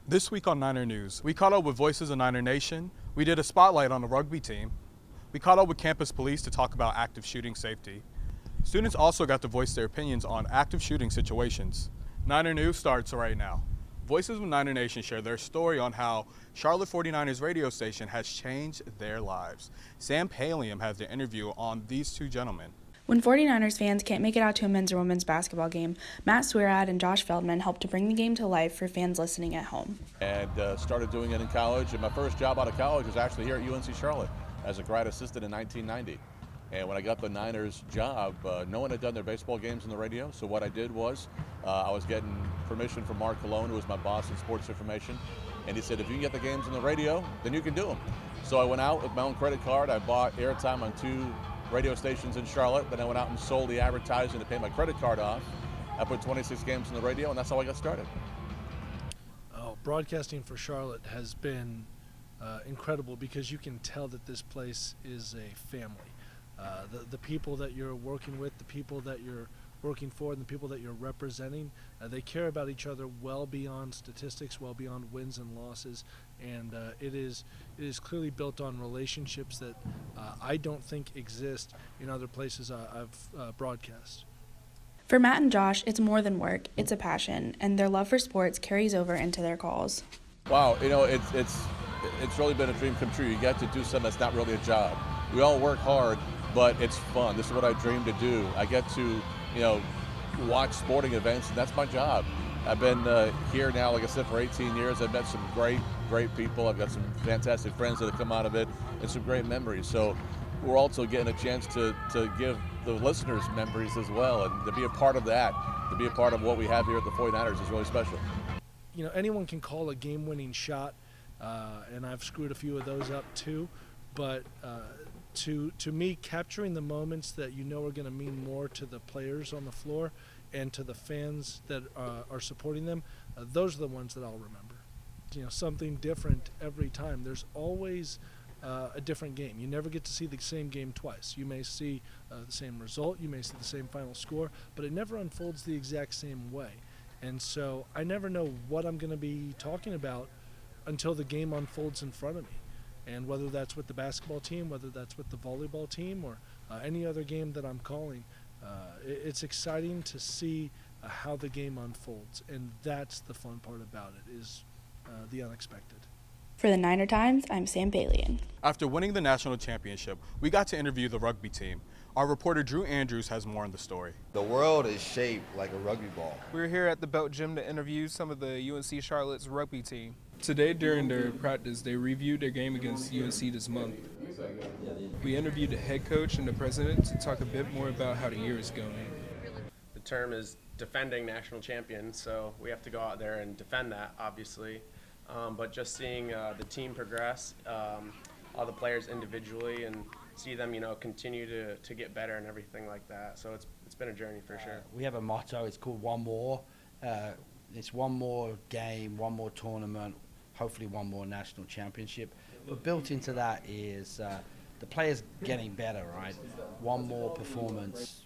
This week on Niner News, we caught up with Voices of Niner Nation. We did a spotlight on the rugby team. We caught up with campus police to talk about active shooting safety. Students also got to voice their opinions on active shooting situations. Niner News starts right now. Voices of Niner Nation share their story on how Charlotte 49ers radio station has changed their lives. Sam Palium has the interview on these two gentlemen. When 49ers fans can't make it out to a men's or women's basketball game, Matt Swearad and Josh Feldman helped to bring the game to life for fans listening at home. And started doing it in college, and my first job out of college was actually here at UNC Charlotte as a grad assistant in 1990. And when I got the Niners job, no one had done their baseball games on the radio, so what I did was I was getting permission from Mark Colon, who was my boss in sports information, and he said, if you can get the games on the radio, then you can do them. So I went out with my own credit card, I bought airtime on 2 radio stations in Charlotte, then I went out and sold the advertising to pay my credit card off. I put 26 games on the radio, and that's how I got started. Broadcasting for Charlotte has been incredible because you can tell that this place is a family. The people that you're working with, the people that you're working for, and the people that you're representing, they care about each other well beyond statistics, well beyond wins and losses, and it is clearly built on relationships that I don't think exist in other places I've broadcast. For Matt and Josh, it's more than work, it's a passion, and their love for sports carries over into their calls. Wow, it's really been a dream come true. You get to do something that's not really a job. We all work hard, but it's fun. This is what I dream to do. I get to, watch sporting events, and that's my job. I've been here now, like I said, for 18 years. I've met some great people. I've got some fantastic friends that have come out of it, and some great memories. So we're also getting a chance to give the listeners memories as well, and to be a part of that, to be a part of what we have here at the 49ers is really special. Anyone can call a game-winning shot, and I've screwed a few of those up too, but to me, capturing the moments that are going to mean more to the players on the floor and to the fans that are supporting them, those are the ones that I'll remember. Something different every time. There's always a different game. You never get to see the same game twice. You may see the same result, you may see the same final score, but it never unfolds the exact same way. And so I never know what I'm going to be talking about until the game unfolds in front of me. And whether that's with the basketball team, whether that's with the volleyball team, or any other game that I'm calling, it's exciting to see how the game unfolds. And that's the fun part about it, is the unexpected. For the Niner Times, I'm Sam Palian. After winning the national championship, we got to interview the rugby team. Our reporter Drue has more on the story. The world is shaped like a rugby ball. We're here at the Belt Gym to interview some of the UNC Charlotte's rugby team. Today during their practice, they reviewed their game against UNC this month. We interviewed the head coach and the president to talk a bit more about how the year is going. The term is defending national champions, so we have to go out there and defend that, obviously. But just seeing the team progress, all the players individually, and see them, continue to get better and everything like that. So it's been a journey for sure. We have a motto. It's called One More. It's one more game, one more tournament, hopefully one more national championship. But built into that is the players getting better, right? One more performance,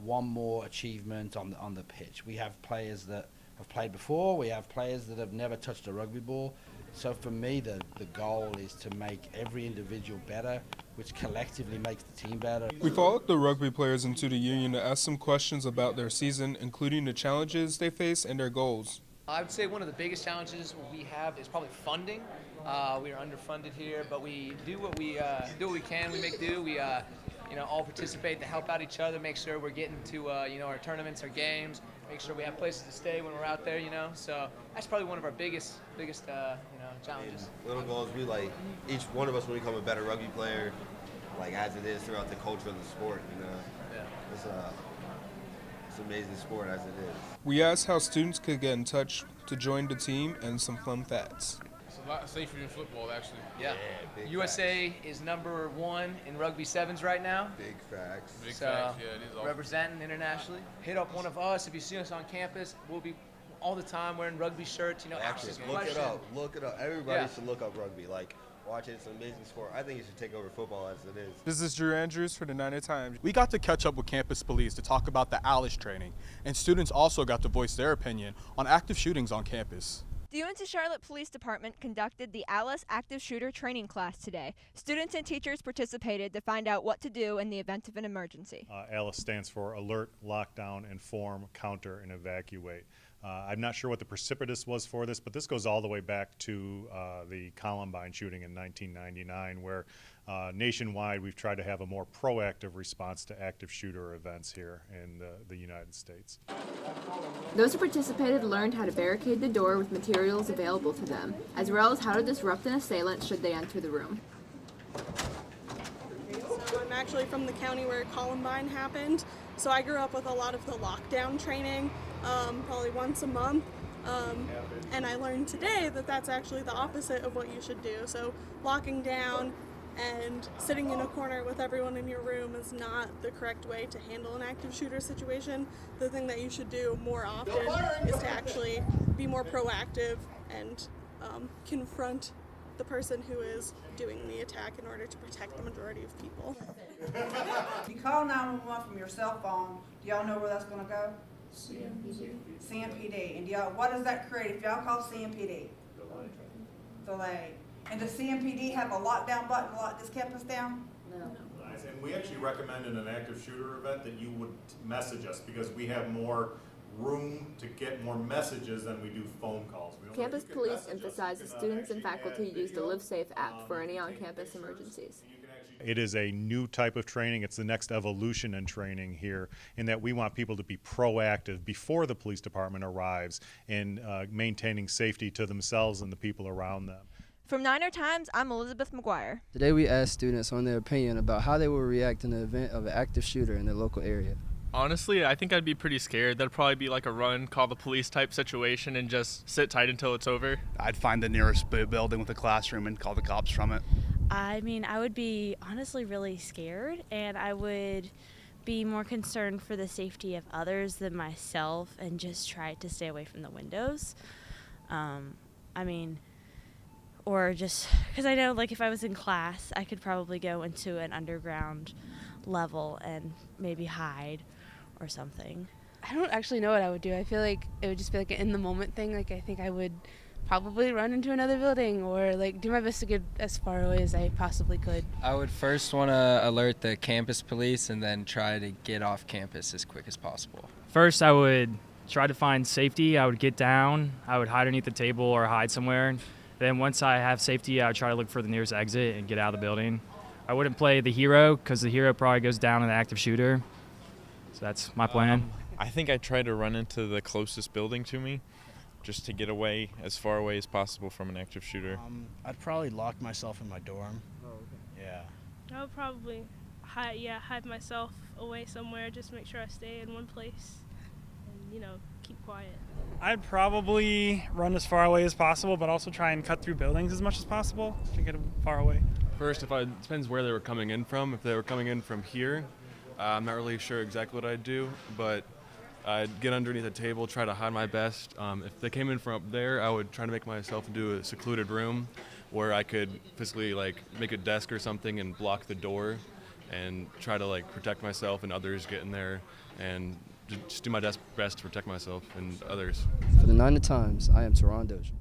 one more achievement on the pitch. We have players that have played before. We have players that have never touched a rugby ball. So for me, the goal is to make every individual better, which collectively makes the team better. We followed the rugby players into the union to ask some questions about their season, including the challenges they face and their goals. I would say one of the biggest challenges we have is probably funding. We are underfunded here, but we do what we can. We make do. We all participate to help out each other, make sure we're getting to our tournaments, our games, make sure we have places to stay when we're out there. So that's probably one of our biggest challenges. Little goals, each one of us will become a better rugby player, as it is throughout the culture of the sport. Yeah. It's an amazing sport as it is. We asked how students could get in touch to join the team and some fun facts. It's a lot safer than football, actually. Yeah. USA is number 1 in rugby sevens right now. Big facts. Big facts, yeah, it is awesome. Representing internationally. Hit up one of us if you see us on campus. We'll be all the time wearing rugby shirts. Actually, look it up. Everybody should look up rugby. Watch it. It's an amazing sport. I think it should take over football as it is. This is Drue for the Niner Times. We got to catch up with campus police to talk about the ALICE training, and students also got to voice their opinion on active shootings on campus. The UNC Charlotte Police Department conducted the ALICE Active Shooter Training Class today. Students and teachers participated to find out what to do in the event of an emergency. ALICE stands for Alert, Lockdown, Inform, Counter, and Evacuate. I'm not sure what the precipitous was for this, but this goes all the way back to the Columbine shooting in 1999, where nationwide we've tried to have a more proactive response to active shooter events here in the United States. Those who participated learned how to barricade the door with materials available to them, as well as how to disrupt an assailant should they enter the room. So I'm actually from the county where Columbine happened, so I grew up with a lot of the lockdown training, probably once a month, and I learned today that that's actually the opposite of what you should do. So locking down and sitting in a corner with everyone in your room is not the correct way to handle an active shooter situation. The thing that you should do more often is to actually be more proactive and confront the person who is doing the attack in order to protect the majority of people. You call 911 from your cell phone. Do y'all know where that's going to go? CMPD. CMPD. And y'all, what does that create if y'all call CMPD? Delay. And does CMPD have a lockdown button to lock this campus down? No. And we actually recommend in an active shooter event that you would message us, because we have more room to get more messages than we do phone calls. Campus Police emphasizes students and faculty use the Live Safe app for any on-campus emergencies. It is a new type of training. It's the next evolution in training here, in that we want people to be proactive before the police department arrives in maintaining safety to themselves and the people around them. From Niner Times, I'm Elizabeth McGuire. Today we asked students on their opinion about how they will react in the event of an active shooter in their local area. Honestly, I think I'd be pretty scared. That'd probably be like a run, call the police type situation and just sit tight until it's over. I'd find the nearest building with a classroom and call the cops from it. I mean, I would be honestly really scared, and I would be more concerned for the safety of others than myself and just try to stay away from the windows. Or just because I know, like, if I was in class, I could probably go into an underground level and maybe hide or something. I don't actually know what I would do. I feel like it would just be like an in the moment thing. Like, I think I would probably run into another building or like do my best to get as far away as I possibly could. I would first want to alert the campus police and then try to get off campus as quick as possible. First, I would try to find safety. I would get down. I would hide underneath the table or hide somewhere. Then once I have safety, I would try to look for the nearest exit and get out of the building. I wouldn't play the hero because the hero probably goes down in the active shooter. So that's my plan. I think I'd try to run into the closest building to me just to get away as far away as possible from an active shooter. I'd probably lock myself in my dorm. Oh, okay. Yeah. I would probably hide myself away somewhere, just make sure I stay in one place and, keep quiet. I'd probably run as far away as possible, but also try and cut through buildings as much as possible to get far away. First, it depends where they were coming in from. If they were coming in from here, I'm not really sure exactly what I'd do, but I'd get underneath a table, try to hide my best. If they came in from up there, I would try to make myself into a secluded room where I could physically make a desk or something and block the door and try to protect myself and others get in there and just do my best to protect myself and others. For the Niner Times, I am Taron, Dozier.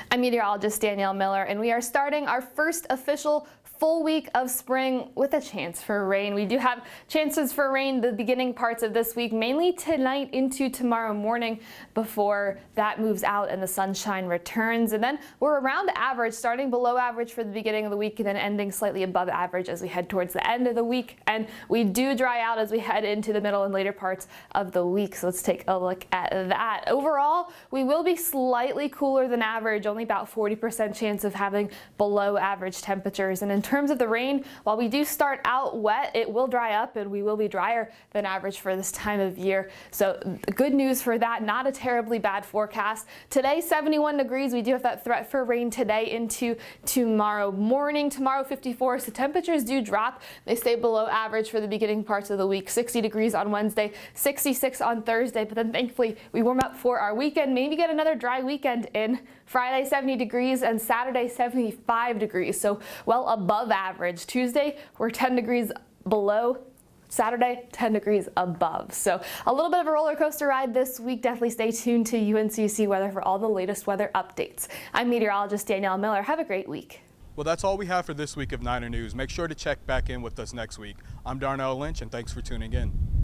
I'm meteorologist Danielle Miller, and we are starting our first official full week of spring with a chance for rain. We do have chances for rain the beginning parts of this week, mainly tonight into tomorrow morning before that moves out and the sunshine returns. And then we're around average, starting below average for the beginning of the week and then ending slightly above average as we head towards the end of the week. And we do dry out as we head into the middle and later parts of the week. So let's take a look at that. Overall, we will be slightly cooler than average, only about 40% chance of having below average temperatures. And in terms of the rain, while we do start out wet, it will dry up and we will be drier than average for this time of year. So good news for that, not a terribly bad forecast. Today, 71 degrees. We do have that threat for rain today into tomorrow morning. Tomorrow, 54. So temperatures do drop. They stay below average for the beginning parts of the week. 60 degrees on Wednesday, 66 on Thursday. But then thankfully, we warm up for our weekend. Maybe get another dry weekend in. Friday, 70 degrees, and Saturday, 75 degrees. So well above average. Tuesday, we're 10 degrees below. Saturday, 10 degrees above. So a little bit of a roller coaster ride this week. Definitely stay tuned to UNCC weather for all the latest weather updates. I'm meteorologist Danielle Miller. Have a great week. Well, that's all we have for this week of Niner News. Make sure to check back in with us next week. I'm Darnell Lynch, and thanks for tuning in.